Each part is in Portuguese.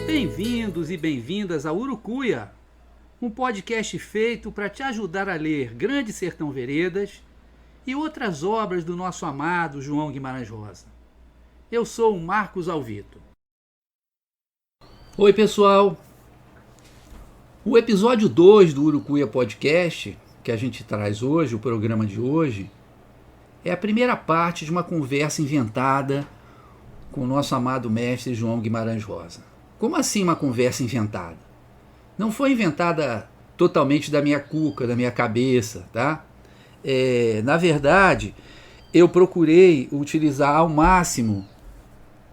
Bem-vindos e bem-vindas a Urucuia, um podcast feito para te ajudar a ler Grande Sertão Veredas e outras obras do nosso amado João Guimarães Rosa. Eu sou o Marcos Alvito. Oi, pessoal! O episódio 2 do Urucuia Podcast, que a gente traz hoje, o programa de hoje, é a primeira parte de uma conversa inventada com o nosso amado mestre João Guimarães Rosa. Como assim uma conversa inventada? Não foi inventada totalmente da minha cuca, da minha cabeça, tá? Na verdade, eu procurei utilizar ao máximo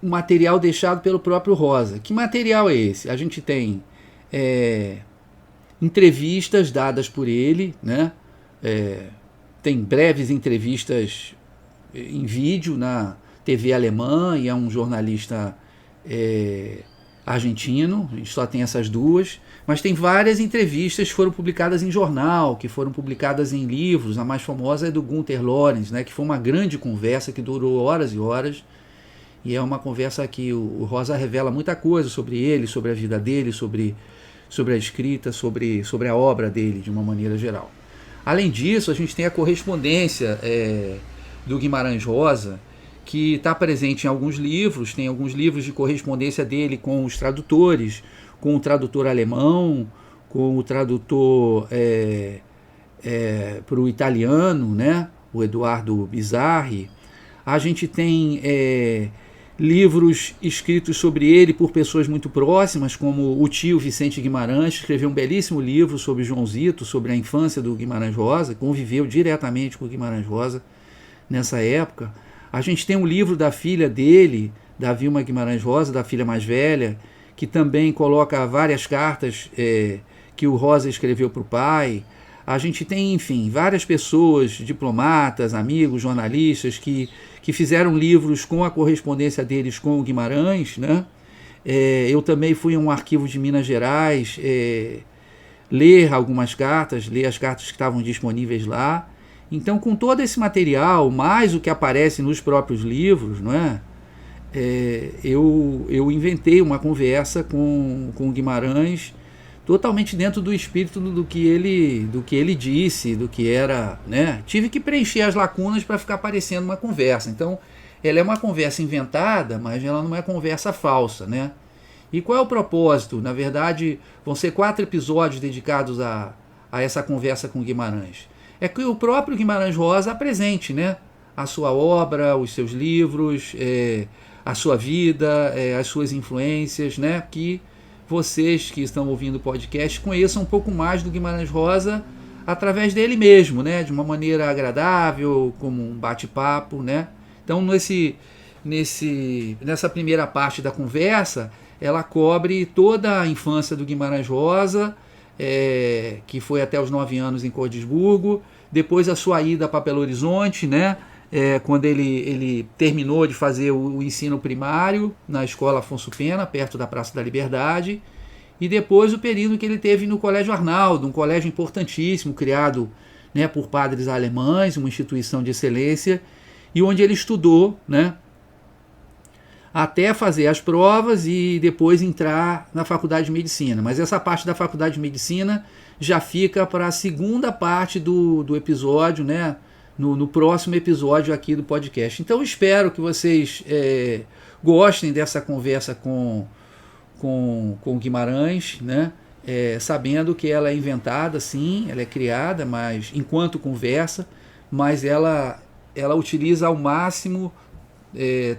o material deixado pelo próprio Rosa. Que material é esse? A gente tem entrevistas dadas por ele, né? Tem breves entrevistas em vídeo na TV alemã, e é um jornalista argentino, a gente só tem essas duas, mas tem várias entrevistas que foram publicadas em jornal, que foram publicadas em livros. A mais famosa é do Günter Lorenz, né, que foi uma grande conversa que durou horas e horas, e é uma conversa que o Rosa revela muita coisa sobre ele, sobre a vida dele, sobre a escrita, sobre a obra dele, de uma maneira geral. Além disso, a gente tem a correspondência do Guimarães Rosa, que está presente em alguns livros. Tem alguns livros de correspondência dele com os tradutores, com o tradutor alemão, com o tradutor para o italiano, né, o Eduardo Bizzarri. A gente tem livros escritos sobre ele por pessoas muito próximas, como o tio Vicente Guimarães, que escreveu um belíssimo livro sobre Joãozito, sobre a infância do Guimarães Rosa, conviveu diretamente com o Guimarães Rosa nessa época. A gente tem um livro da filha dele, da Vilma Guimarães Rosa, da filha mais velha, que também coloca várias cartas que o Rosa escreveu para o pai. A gente tem, enfim, várias pessoas, diplomatas, amigos, jornalistas, que fizeram livros com a correspondência deles com o Guimarães, né? Eu também fui a um arquivo de Minas Gerais ler algumas cartas, ler as cartas que estavam disponíveis lá. Então, com todo esse material, mais o que aparece nos próprios livros, não é? Eu inventei uma conversa com o Guimarães totalmente dentro do espírito do que ele disse, do que era, né? Tive que preencher as lacunas para ficar parecendo uma conversa. Então, ela é uma conversa inventada, mas ela não é conversa falsa, né? E qual é o propósito? Na verdade, vão ser 4 episódios dedicados a essa conversa com o Guimarães. É que o próprio Guimarães Rosa apresente, né, a sua obra, os seus livros, a sua vida, as suas influências, né, que vocês que estão ouvindo o podcast conheçam um pouco mais do Guimarães Rosa através dele mesmo, né, de uma maneira agradável, como um bate-papo, né. Então, nessa primeira parte da conversa, ela cobre toda a infância do Guimarães Rosa, que foi até os 9 anos em Cordisburgo, depois a sua ida para Belo Horizonte, né, quando ele terminou de fazer o ensino primário na Escola Afonso Pena, perto da Praça da Liberdade, e depois o período que ele teve no Colégio Arnaldo, um colégio importantíssimo, criado, né, por padres alemães, uma instituição de excelência, e onde ele estudou, né, até fazer as provas e depois entrar na Faculdade de Medicina. Mas essa parte da Faculdade de Medicina já fica para a segunda parte do episódio, né? No próximo episódio aqui do podcast. Então, espero que vocês gostem dessa conversa com o Guimarães, né? Sabendo que ela é inventada, sim, ela é criada, mas enquanto conversa, mas ela utiliza ao máximo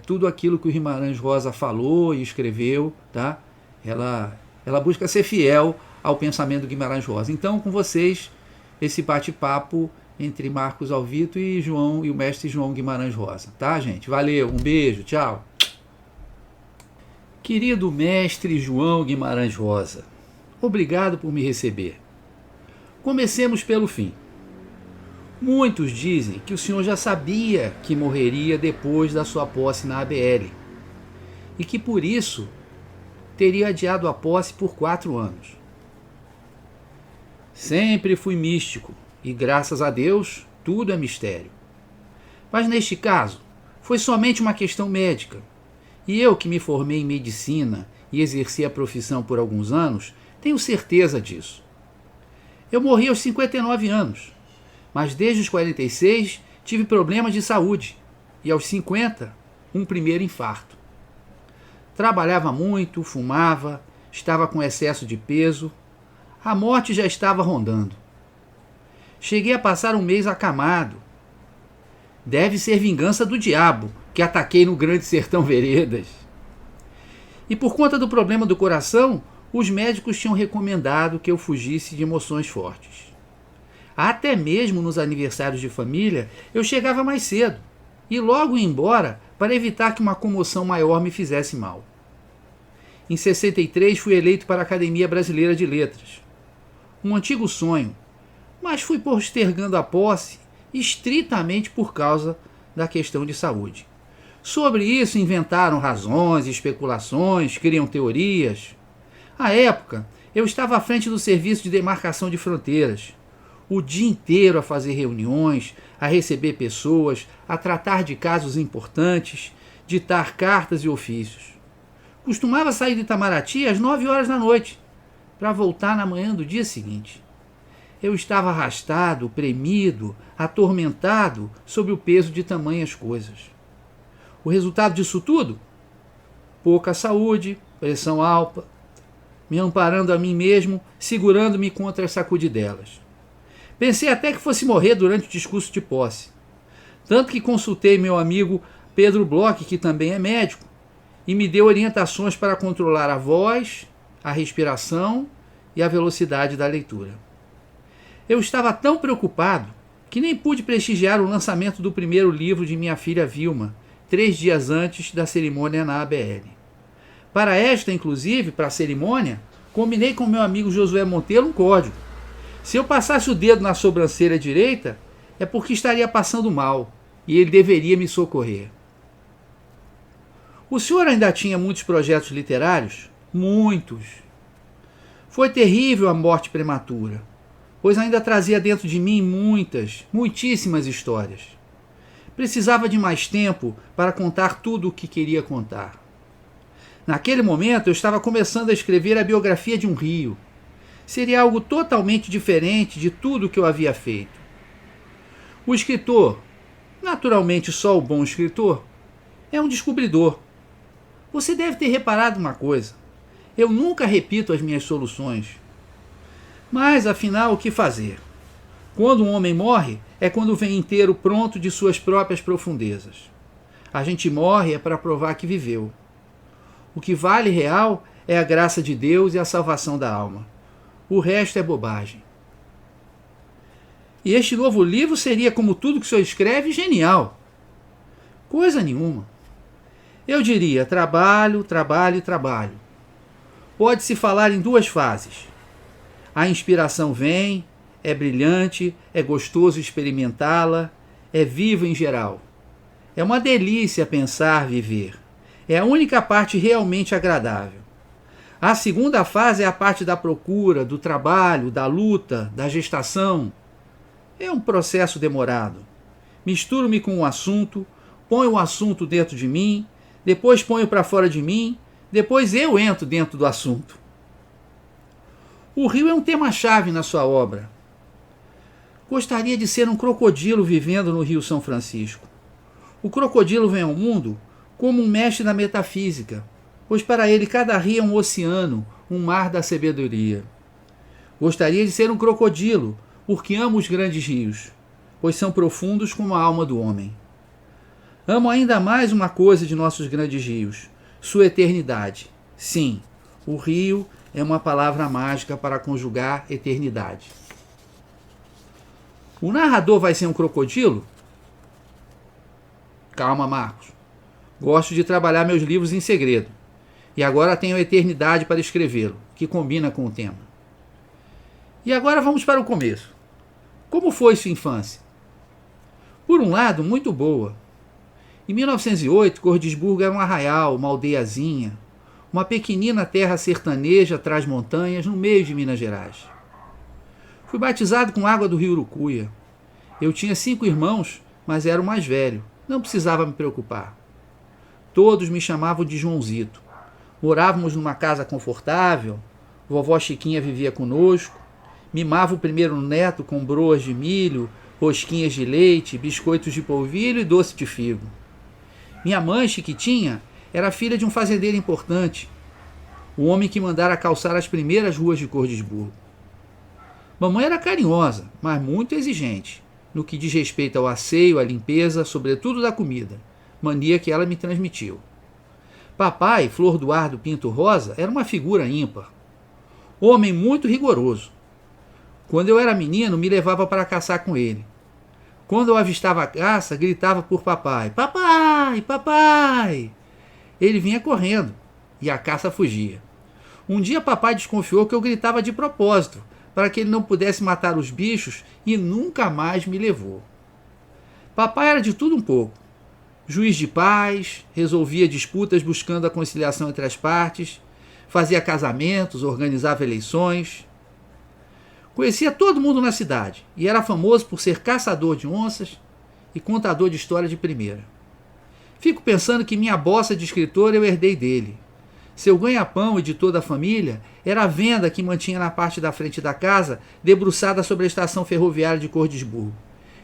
tudo aquilo que o Guimarães Rosa falou e escreveu, tá? Ela busca ser fiel ao pensamento do Guimarães Rosa. Então, com vocês, esse bate-papo entre Marcos Alvito e o mestre João Guimarães Rosa, tá, gente? Valeu, um beijo, tchau! Querido mestre João Guimarães Rosa, obrigado por me receber. Comecemos pelo fim. Muitos dizem que o senhor já sabia que morreria depois da sua posse na ABL e que por isso teria adiado a posse por 4 anos. Sempre fui místico e, graças a Deus, tudo é mistério. Mas neste caso, foi somente uma questão médica. E eu, que me formei em medicina e exerci a profissão por alguns anos, tenho certeza disso. Eu morri aos 59 anos, mas desde os 46 tive problemas de saúde e aos 50, um primeiro infarto. Trabalhava muito, fumava, estava com excesso de peso. A morte já estava rondando. Cheguei a passar um mês acamado. Deve ser vingança do diabo, que ataquei no Grande Sertão Veredas. E por conta do problema do coração, os médicos tinham recomendado que eu fugisse de emoções fortes. Até mesmo nos aniversários de família, eu chegava mais cedo e logo ia embora para evitar que uma comoção maior me fizesse mal. Em 63 fui eleito para a Academia Brasileira de Letras. Um antigo sonho, mas fui postergando a posse estritamente por causa da questão de saúde. Sobre isso inventaram razões, especulações, criam teorias. À época, eu estava à frente do Serviço de Demarcação de Fronteiras, o dia inteiro a fazer reuniões, a receber pessoas, a tratar de casos importantes, ditar cartas e ofícios. Costumava sair de Itamaraty às 9 horas da noite, para voltar na manhã do dia seguinte. Eu estava arrastado, premido, atormentado sob o peso de tamanhas coisas. O resultado disso tudo? Pouca saúde, pressão alta, me amparando a mim mesmo, segurando-me contra as sacudidelas. Pensei até que fosse morrer durante o discurso de posse. Tanto que consultei meu amigo Pedro Bloch, que também é médico, e me deu orientações para controlar a voz, a respiração e a velocidade da leitura. Eu estava tão preocupado que nem pude prestigiar o lançamento do primeiro livro de minha filha Vilma, 3 dias antes da cerimônia na ABL. Para esta, inclusive, para a cerimônia, combinei com meu amigo Josué Monteiro um código. Se eu passasse o dedo na sobrancelha direita, é porque estaria passando mal e ele deveria me socorrer. O senhor ainda tinha muitos projetos literários? Muitos. Foi terrível a morte prematura, pois ainda trazia dentro de mim muitíssimas histórias. Precisava de mais tempo para contar tudo o que queria contar. Naquele momento eu estava começando a escrever a biografia de um rio. Seria algo totalmente diferente de tudo o que eu havia feito. O escritor, naturalmente só o bom escritor, é um descobridor. Você deve ter reparado uma coisa. Eu nunca repito as minhas soluções. Mas, afinal, o que fazer? Quando um homem morre, é quando vem inteiro pronto de suas próprias profundezas. A gente morre é para provar que viveu. O que vale real é a graça de Deus e a salvação da alma. O resto é bobagem. E este novo livro seria, como tudo que o senhor escreve, genial. Coisa nenhuma. Eu diria trabalho, trabalho e trabalho. Pode-se falar em 2 fases. A inspiração vem, é brilhante, é gostoso experimentá-la, é viva em geral. É uma delícia pensar, viver. É a única parte realmente agradável. A segunda fase é a parte da procura, do trabalho, da luta, da gestação. É um processo demorado. Misturo-me com o assunto, ponho o assunto dentro de mim, depois ponho para fora de mim, depois eu entro dentro do assunto. O rio é um tema-chave na sua obra. Gostaria de ser um crocodilo vivendo no Rio São Francisco. O crocodilo vem ao mundo como um mestre da metafísica, pois para ele cada rio é um oceano, um mar da sabedoria. Gostaria de ser um crocodilo, porque amo os grandes rios, pois são profundos como a alma do homem. Amo ainda mais uma coisa de nossos grandes rios, sua eternidade. Sim, o rio é uma palavra mágica para conjugar eternidade. O narrador vai ser um crocodilo? Calma, Marcos. Gosto de trabalhar meus livros em segredo. E agora tenho a eternidade para escrevê-lo, que combina com o tema. E agora vamos para o começo. Como foi sua infância? Por um lado, muito boa. Em 1908, Cordisburgo era um arraial, uma aldeiazinha, uma pequenina terra sertaneja atrás montanhas, no meio de Minas Gerais. Fui batizado com água do rio Urucuia. Eu tinha 5 irmãos, mas era o mais velho. Não precisava me preocupar. Todos me chamavam de Joãozito. Morávamos numa casa confortável, vovó Chiquinha vivia conosco, mimava o primeiro neto com broas de milho, rosquinhas de leite, biscoitos de polvilho e doce de figo. Minha mãe, Chiquitinha, era filha de um fazendeiro importante, o homem que mandara calçar as primeiras ruas de Cordisburgo. Mamãe era carinhosa, mas muito exigente, no que diz respeito ao asseio, à limpeza, sobretudo da comida, mania que ela me transmitiu. Papai, Flor Duardo Pinto Rosa, era uma figura ímpar. Homem muito rigoroso. Quando eu era menino, me levava para caçar com ele. Quando eu avistava a caça, gritava por papai: "Papai, papai!" Ele vinha correndo e a caça fugia. Um dia papai desconfiou que eu gritava de propósito, para que ele não pudesse matar os bichos, e nunca mais me levou. Papai era de tudo um pouco. Juiz de paz, resolvia disputas buscando a conciliação entre as partes, fazia casamentos, organizava eleições. Conhecia todo mundo na cidade e era famoso por ser caçador de onças e contador de história de primeira. Fico pensando que minha bossa de escritor eu herdei dele. Seu ganha-pão e de toda a família era a venda que mantinha na parte da frente da casa, debruçada sobre a estação ferroviária de Cordisburgo.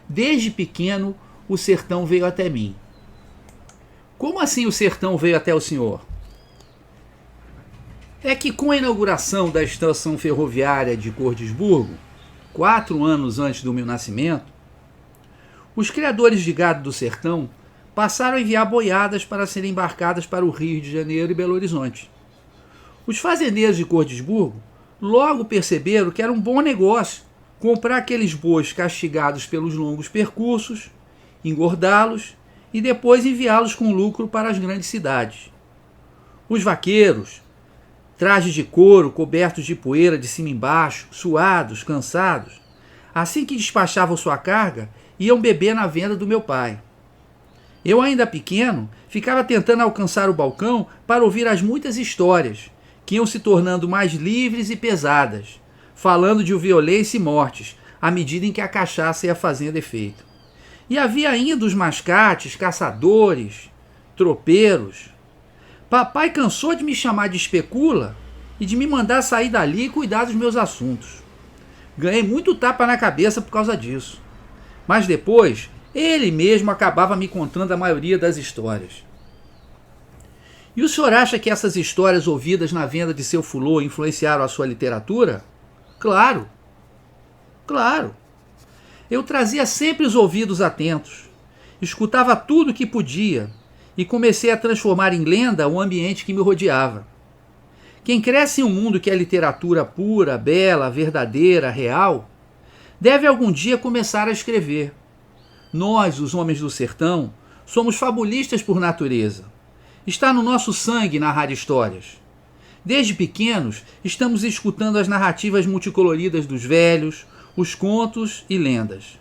Desde pequeno, o sertão veio até mim. Como assim o sertão veio até o senhor? É que com a inauguração da estação ferroviária de Cordisburgo, 4 anos antes do meu nascimento, os criadores de gado do sertão passaram a enviar boiadas para serem embarcadas para o Rio de Janeiro e Belo Horizonte. Os fazendeiros de Cordisburgo logo perceberam que era um bom negócio comprar aqueles bois castigados pelos longos percursos, engordá-los e depois enviá-los com lucro para as grandes cidades. Os vaqueiros, trajes de couro cobertos de poeira de cima embaixo, suados, cansados, assim que despachavam sua carga, iam beber na venda do meu pai. Eu, ainda pequeno, ficava tentando alcançar o balcão para ouvir as muitas histórias, que iam se tornando mais livres e pesadas, falando de violência e mortes, à medida em que a cachaça ia fazendo efeito. E havia ainda os mascates, caçadores, tropeiros. Papai cansou de me chamar de especula e de me mandar sair dali e cuidar dos meus assuntos. Ganhei muito tapa na cabeça por causa disso. Mas depois, ele mesmo acabava me contando a maioria das histórias. E o senhor acha que essas histórias ouvidas na venda de seu fulô influenciaram a sua literatura? Claro. Claro. Eu trazia sempre os ouvidos atentos, escutava tudo o que podia e comecei a transformar em lenda o ambiente que me rodeava. Quem cresce em um mundo que é literatura pura, bela, verdadeira, real, deve algum dia começar a escrever. Nós, os homens do sertão, somos fabulistas por natureza. Está no nosso sangue narrar histórias. Desde pequenos, estamos escutando as narrativas multicoloridas dos velhos, os contos e lendas.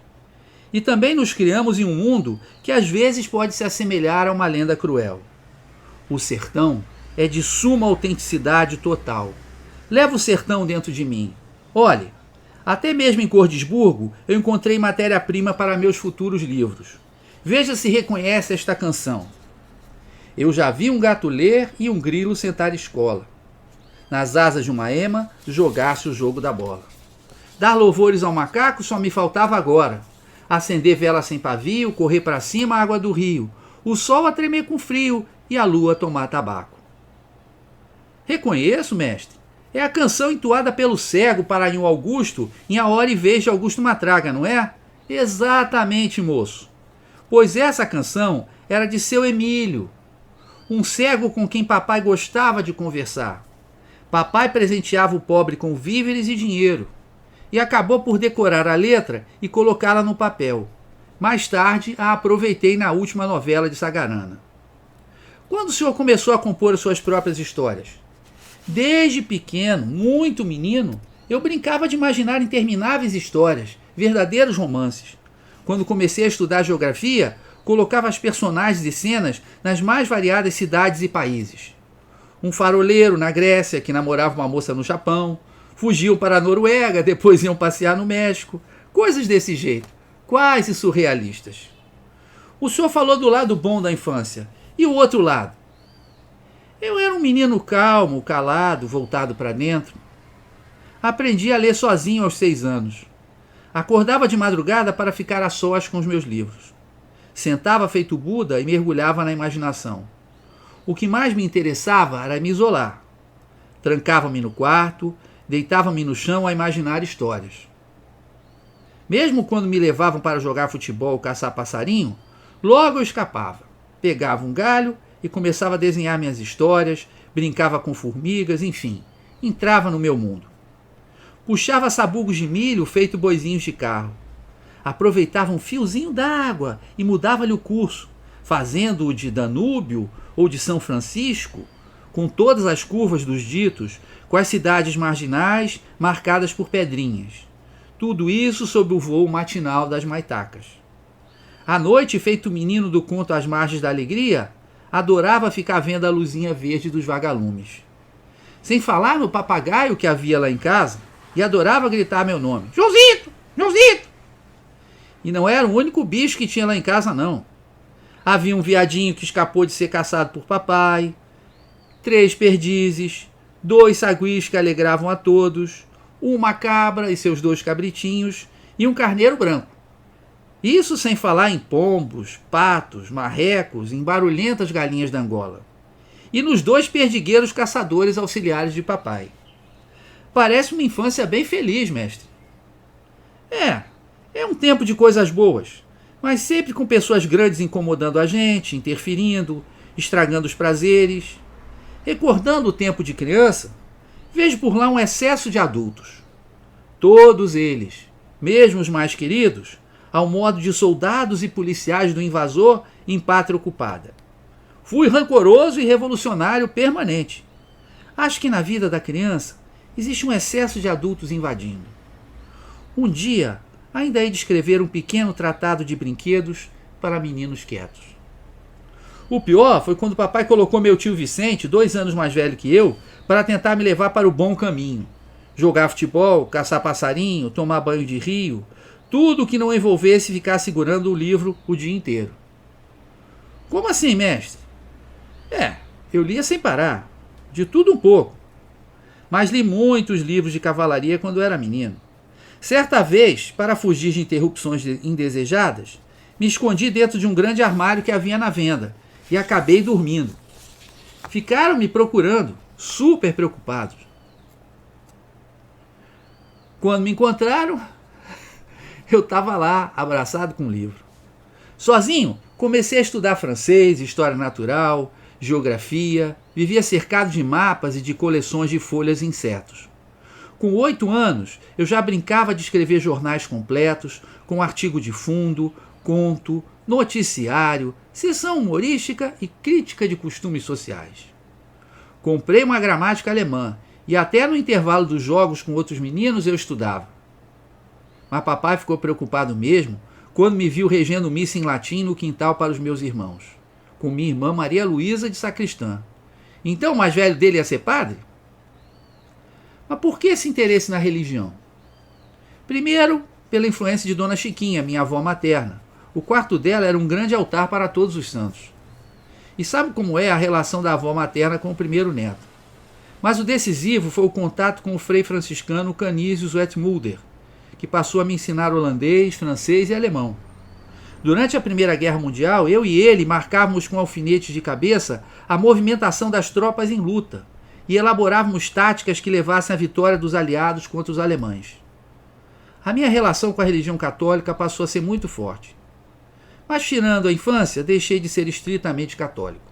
E também nos criamos em um mundo que às vezes pode se assemelhar a uma lenda cruel. O sertão é de suma autenticidade total. Levo o sertão dentro de mim. Olhe, até mesmo em Cordisburgo eu encontrei matéria-prima para meus futuros livros. Veja se reconhece esta canção. Eu já vi um gato ler e um grilo sentar escola. Nas asas de uma ema, jogasse o jogo da bola. Dar louvores ao macaco só me faltava agora. Acender vela sem pavio, correr para cima a água do rio, o sol a tremer com frio e a lua a tomar tabaco. Reconheço, mestre. É a canção entoada pelo cego Paranhão Augusto em A Hora e Vez de Augusto Matraga, não é? Exatamente, moço. Pois essa canção era de seu Emílio, um cego com quem papai gostava de conversar. Papai presenteava o pobre com víveres e dinheiro, e acabou por decorar a letra e colocá-la no papel. Mais tarde, a aproveitei na última novela de Sagarana. Quando o senhor começou a compor as suas próprias histórias? Desde pequeno, muito menino, eu brincava de imaginar intermináveis histórias, verdadeiros romances. Quando comecei a estudar geografia, colocava as personagens e cenas nas mais variadas cidades e países. Um faroleiro na Grécia que namorava uma moça no Japão, fugiam para a Noruega, depois iam passear no México, coisas desse jeito, quase surrealistas. O senhor falou do lado bom da infância, e o outro lado? Eu era um menino calmo, calado, voltado para dentro. Aprendi a ler sozinho aos 6 anos. Acordava de madrugada para ficar a sós com os meus livros. Sentava feito Buda e mergulhava na imaginação. O que mais me interessava era me isolar. Trancava-me no quarto, deitava-me no chão a imaginar histórias. Mesmo quando me levavam para jogar futebol ou caçar passarinho, logo eu escapava. Pegava um galho e começava a desenhar minhas histórias, brincava com formigas, enfim, entrava no meu mundo. Puxava sabugos de milho feito boizinhos de carro. Aproveitava um fiozinho d'água e mudava-lhe o curso, fazendo-o de Danúbio ou de São Francisco, com todas as curvas dos ditos, com as cidades marginais marcadas por pedrinhas. Tudo isso sob o voo matinal das maitacas. À noite, feito menino do conto Às Margens da Alegria, adorava ficar vendo a luzinha verde dos vagalumes. Sem falar no papagaio que havia lá em casa, e adorava gritar meu nome. Joãozito! Joãozito! E não era o único bicho que tinha lá em casa, não. Havia um viadinho que escapou de ser caçado por papai, 3 perdizes, 2 saguis que alegravam a todos, uma cabra e seus 2 cabritinhos e um carneiro branco. Isso sem falar em pombos, patos, marrecos e em barulhentas galinhas da Angola. E nos 2 perdigueiros caçadores auxiliares de papai. Parece uma infância bem feliz, mestre. É um tempo de coisas boas, mas sempre com pessoas grandes incomodando a gente, interferindo, estragando os prazeres. Recordando o tempo de criança, vejo por lá um excesso de adultos. Todos eles, mesmo os mais queridos, ao modo de soldados e policiais do invasor em pátria ocupada. Fui rancoroso e revolucionário permanente. Acho que na vida da criança existe um excesso de adultos invadindo. Um dia, ainda hei de escrever um pequeno tratado de brinquedos para meninos quietos. O pior foi quando o papai colocou meu tio Vicente, 2 anos mais velho que eu, para tentar me levar para o bom caminho. Jogar futebol, caçar passarinho, tomar banho de rio, tudo que não envolvesse ficar segurando o livro o dia inteiro. Como assim, mestre? Eu lia sem parar, de tudo um pouco. Mas li muitos livros de cavalaria quando era menino. Certa vez, para fugir de interrupções indesejadas, me escondi dentro de um grande armário que havia na venda e acabei dormindo. Ficaram me procurando, super preocupados. Quando me encontraram, eu estava lá, abraçado com o livro. Sozinho, comecei a estudar francês, história natural, geografia, vivia cercado de mapas e de coleções de folhas e insetos. Com 8 anos, eu já brincava de escrever jornais completos, com artigo de fundo, conto, noticiário, sessão humorística e crítica de costumes sociais. Comprei uma gramática alemã e até no intervalo dos jogos com outros meninos eu estudava. Mas papai ficou preocupado mesmo quando me viu regendo missa em latim no quintal para os meus irmãos, com minha irmã Maria Luísa de Sacristã. Então o mais velho dele ia ser padre? Mas por que esse interesse na religião? Primeiro, pela influência de Dona Chiquinha, minha avó materna. O quarto dela era um grande altar para todos os santos. E sabe como é a relação da avó materna com o primeiro neto. Mas o decisivo foi o contato com o frei franciscano Canisius Wetmulder, que passou a me ensinar holandês, francês e alemão. Durante a Primeira Guerra Mundial, eu e ele marcávamos com alfinetes de cabeça a movimentação das tropas em luta e elaborávamos táticas que levassem à vitória dos aliados contra os alemães. A minha relação com a religião católica passou a ser muito forte. Mas, tirando a infância, deixei de ser estritamente católico.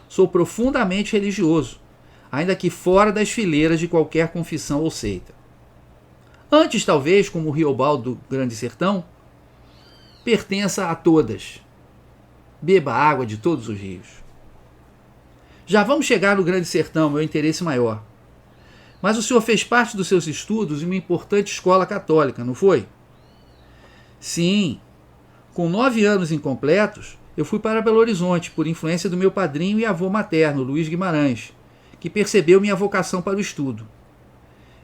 Sou profundamente religioso, ainda que fora das fileiras de qualquer confissão ou seita. Antes, talvez, como o Riobaldo do Grande Sertão, pertença a todas. Beba água de todos os rios. Já vamos chegar no Grande Sertão, meu interesse maior. Mas o senhor fez parte dos seus estudos em uma importante escola católica, não foi? Sim. Com 9 anos incompletos, eu fui para Belo Horizonte por influência do meu padrinho e avô materno, Luiz Guimarães, que percebeu minha vocação para o estudo.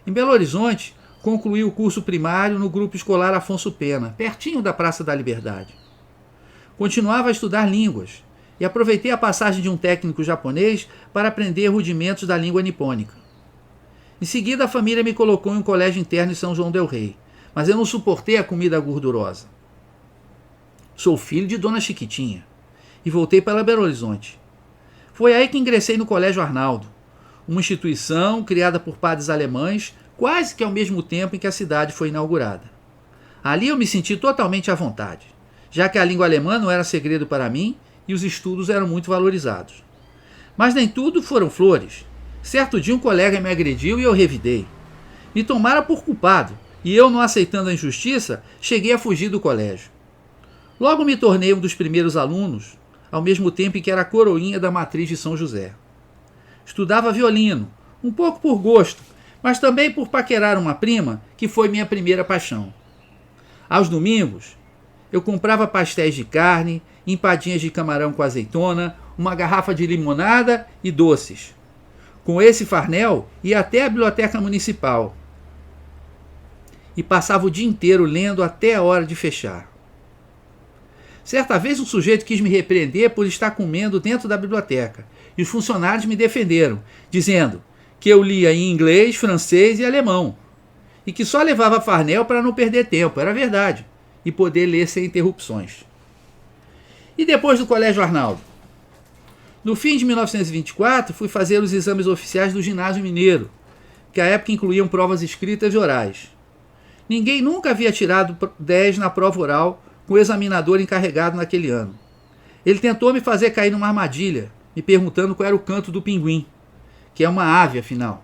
Em Belo Horizonte, concluí o curso primário no grupo escolar Afonso Pena, pertinho da Praça da Liberdade. Continuava a estudar línguas e aproveitei a passagem de um técnico japonês para aprender rudimentos da língua nipônica. Em seguida, a família me colocou em um colégio interno em São João del Rei, mas eu não suportei a comida gordurosa. Sou filho de Dona Chiquitinha e voltei para Belo Horizonte. Foi aí que ingressei no Colégio Arnaldo, uma instituição criada por padres alemães quase que ao mesmo tempo em que a cidade foi inaugurada. Ali eu me senti totalmente à vontade, já que a língua alemã não era segredo para mim e os estudos eram muito valorizados. Mas nem tudo foram flores. Certo dia um colega me agrediu e eu revidei. Me tomara por culpado e eu, não aceitando a injustiça, cheguei a fugir do colégio. Logo me tornei um dos primeiros alunos, ao mesmo tempo em que era coroinha da matriz de São José. Estudava violino, um pouco por gosto, mas também por paquerar uma prima, que foi minha primeira paixão. Aos domingos, eu comprava pastéis de carne, empadinhas de camarão com azeitona, uma garrafa de limonada e doces. Com esse farnel, ia até a biblioteca municipal e passava o dia inteiro lendo até a hora de fechar. Certa vez um sujeito quis me repreender por estar comendo dentro da biblioteca, e os funcionários me defenderam, dizendo que eu lia em inglês, francês e alemão, e que só levava farnel para não perder tempo, era verdade, e poder ler sem interrupções. E depois do Colégio Arnaldo? No fim de 1924, fui fazer os exames oficiais do Ginásio Mineiro, que à época incluíam provas escritas e orais. Ninguém nunca havia tirado 10 na prova oral com o examinador encarregado naquele ano. Ele tentou me fazer cair numa armadilha, me perguntando qual era o canto do pinguim, que é uma ave, afinal.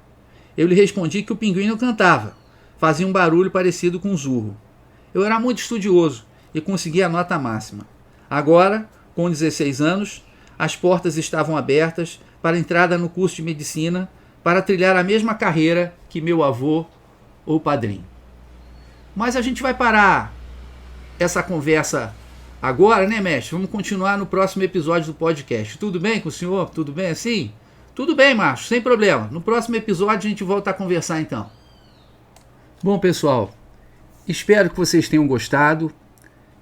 Eu lhe respondi que o pinguim não cantava, fazia um barulho parecido com um zurro. Eu era muito estudioso e consegui a nota máxima. Agora, com 16 anos, as portas estavam abertas para a entrada no curso de medicina, para trilhar a mesma carreira que meu avô ou padrinho. Mas a gente vai parar essa conversa agora, né, mestre? Vamos continuar no próximo episódio do podcast. Tudo bem com o senhor? Tudo bem assim? Tudo bem, macho, sem problema. No próximo episódio a gente volta a conversar então. Bom, pessoal, espero que vocês tenham gostado.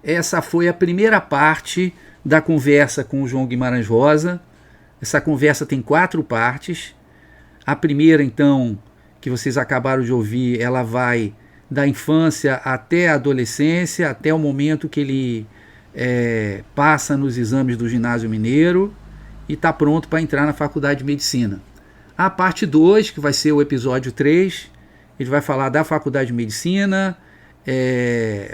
Essa foi a primeira parte da conversa com o João Guimarães Rosa. Essa conversa tem 4 partes. A primeira, então, que vocês acabaram de ouvir, ela vai da infância até a adolescência, até o momento que ele passa nos exames do Ginásio Mineiro e está pronto para entrar na Faculdade de Medicina. A parte 2, que vai ser o episódio 3, ele vai falar da Faculdade de Medicina,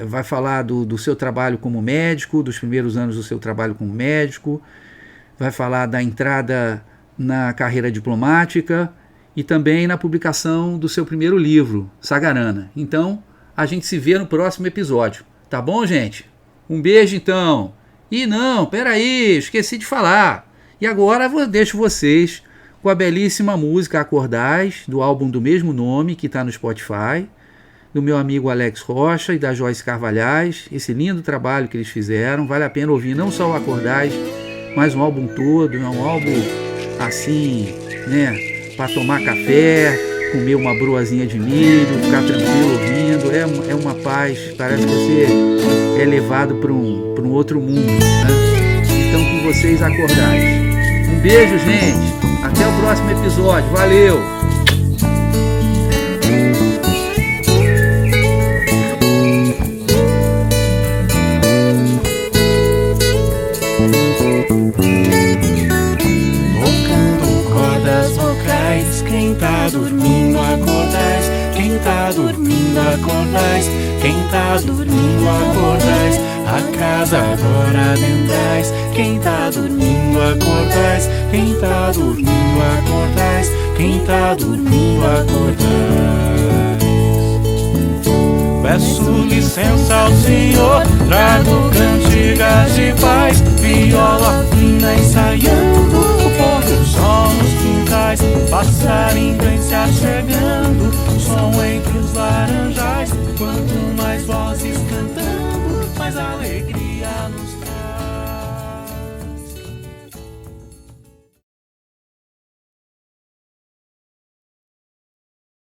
vai falar do seu trabalho como médico, dos primeiros anos do seu trabalho como médico, vai falar da entrada na carreira diplomática e também na publicação do seu primeiro livro, Sagarana. Então, a gente se vê no próximo episódio. Tá bom, gente? Um beijo, então. E não, peraí, esqueci de falar. E agora eu deixo vocês com a belíssima música Acordais, do álbum do mesmo nome, que está no Spotify, do meu amigo Alex Rocha e da Joyce Carvalhais. Esse lindo trabalho que eles fizeram. Vale a pena ouvir não só o Acordais, mas o álbum todo. É um álbum assim, né? Para tomar café, comer uma broazinha de milho, ficar tranquilo ouvindo, é uma paz, parece que você é levado para um outro mundo, né? Então, com vocês, Acordais. Um beijo, gente, até o próximo episódio, valeu! Quem tá dormindo, acordais. Quem tá dormindo, acordais. Quem tá dormindo, acordais. A casa agora adentrais. Quem tá dormindo, acordais. Quem tá dormindo, acordais. Quem tá dormindo, acordais. Peço licença ao Senhor, trago cantigas de paz, viola fina ensaiando o pôr do sol. paz, passarinho vem se achegando, som entre os laranjais.